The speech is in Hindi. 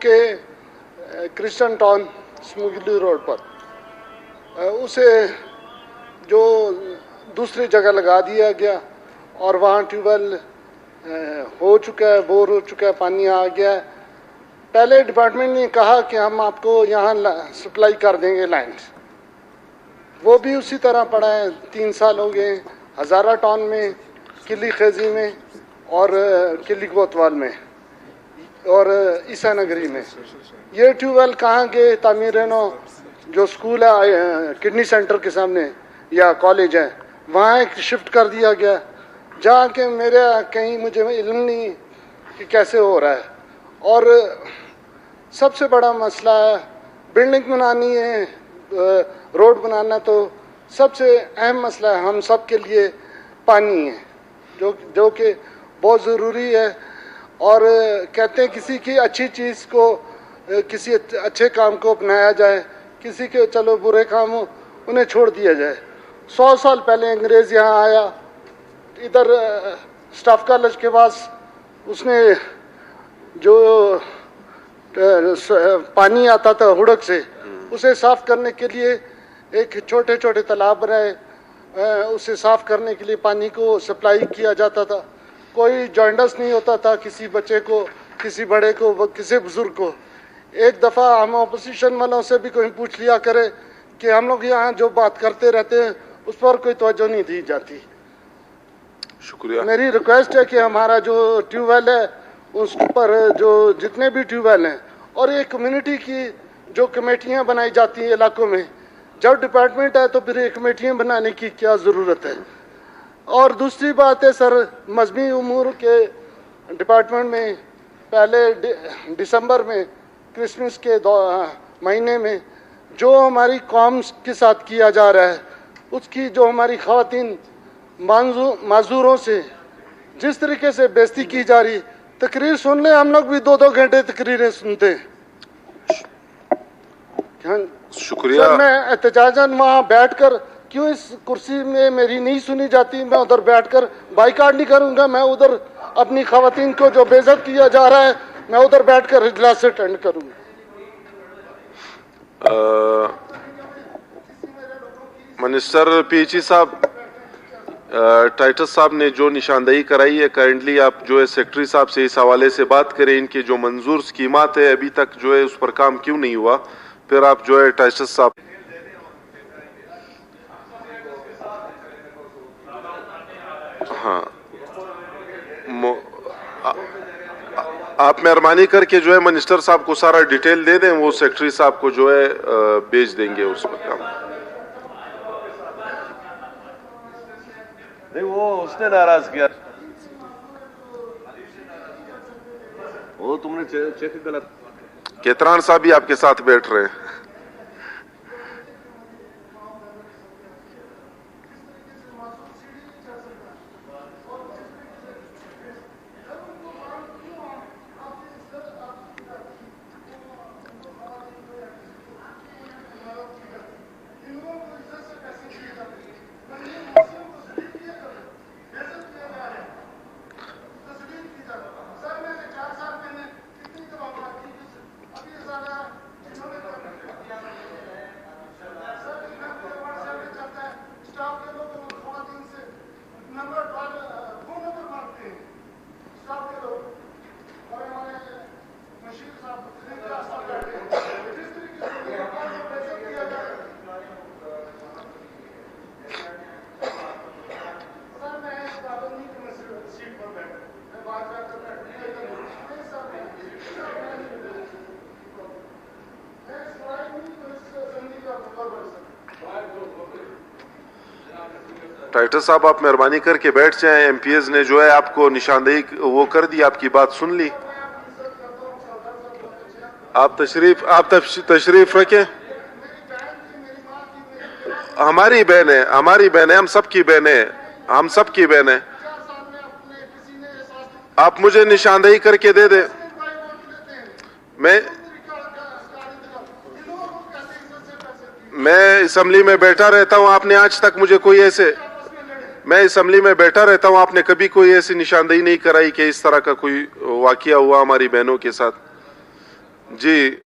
कि क्रिस्टन टाउन स्मुगली रोड पर उसे जो दूसरी जगह लगा दिया गया और वहाँ ट्यूबवेल हो चुका है, बोर हो चुका है, पानी आ गया है। पहले डिपार्टमेंट ने कहा कि हम आपको यहाँ सप्लाई कर देंगे लाइन, वो भी उसी तरह पड़ा है। 3 साल हो गए, हज़ारा टाउन में, किली खेजी में और किली कोतवाल में और ईसा नगरी में। ये ट्यूबवेल कहाँ गए? तामीरनो जो स्कूल है किडनी सेंटर के सामने या कॉलेज है, वहाँ एक शिफ्ट कर दिया गया, जहाँ के मेरे कहीं मुझे इल्म नहीं कि कैसे हो रहा है। और सबसे बड़ा मसला है, बिल्डिंग बनानी है, रोड बनाना, तो सबसे अहम मसला है हम सब के लिए पानी है, जो कि बहुत ज़रूरी है। और कहते हैं किसी की अच्छी चीज़ को, किसी अच्छे काम को अपनाया जाए, किसी के चलो बुरे काम हो उन्हें छोड़ दिया जाए। 100 साल पहले अंग्रेज़ यहाँ आया, इधर स्टाफ कॉलेज के पास, उसने जो पानी आता था हुड़क से, उसे साफ़ करने के लिए एक छोटे छोटे तालाब बनाए, उसे साफ़ करने के लिए पानी को सप्लाई किया जाता था। कोई जॉइंडस नहीं होता था किसी बच्चे को, किसी बड़े को, किसी बुजुर्ग को। एक दफ़ा हम अपोजिशन वालों से भी कोई पूछ लिया करे कि हम लोग यहाँ जो बात करते रहते हैं उस पर कोई तवज्जो नहीं दी जाती। शुक्रिया। मेरी रिक्वेस्ट है कि हमारा जो ट्यूबवेल है उस पर जो जितने भी ट्यूबवेल हैं, और ये कम्युनिटी की जो कमेटियाँ बनाई जाती हैं इलाकों में, जब डिपार्टमेंट है तो फिर ये कमेटियाँ बनाने की क्या ज़रूरत है। और दूसरी बात है सर, मजहबी उमूर के डिपार्टमेंट में पहले दिसंबर में क्रिसमस के महीने में जो हमारी कौम के साथ किया जा रहा है, उसकी जो हमारी ख़वातीन माजूरों से जिस तरीके से बेइज्जती की जा रही, तकरीर सुन ले, हम लोग भी 2-2 घंटे तकरीरें सुनते हैं। शुक्रिया। सर मैं एहतजाजन वहाँ बैठकर, क्यों इस कुर्सी में मेरी नहीं सुनी जाती? मैं उधर बैठकर बाइकाट नहीं करूँगा, मैं उधर अपनी ख़वातीन को जो बेइज्जत किया जा रहा है, मैं उधर बैठकर इजलास अटेंड करूँगा। मिनिस्टर पीएचई साहब, टाइटस साहब ने जो निशानदेही कराई है, काइंडली आप जो है सेक्रेटरी साहब से इस हवाले से बात करें। इनके जो मंजूर स्कीमात है अभी तक जो है उस पर काम क्यों नहीं हुआ, फिर आप जो है टाइटस साहब। हाँ, आप मेहरबानी करके जो है मिनिस्टर साहब को सारा डिटेल दे दें, वो सेक्रेटरी साहब को जो है भेज देंगे उस पर काम। नहीं, वो उसने नाराज किया, वो तुमने चेक गलत। केतरान साहब भी आपके साथ बैठ रहे हैं। टाइटस साहब आप मेहरबानी करके बैठ जाएं। एमपीएस ने जो है आपको निशानदेही वो कर दी, आपकी बात सुन ली। आप तशरीफ रखें। हमारी बहन है, हमारी बहन है, हम सबकी बहन है, हम सबकी बहन है। आप मुझे निशानदेही करके दे दे। मैं असम्बली में बैठा रहता हूं, आपने आज तक मुझे कोई ऐसे, मैं असम्बली में बैठा रहता हूं, आपने कभी कोई ऐसी निशानदेही नहीं कराई कि इस तरह का कोई वाकया हुआ हमारी बहनों के साथ। जी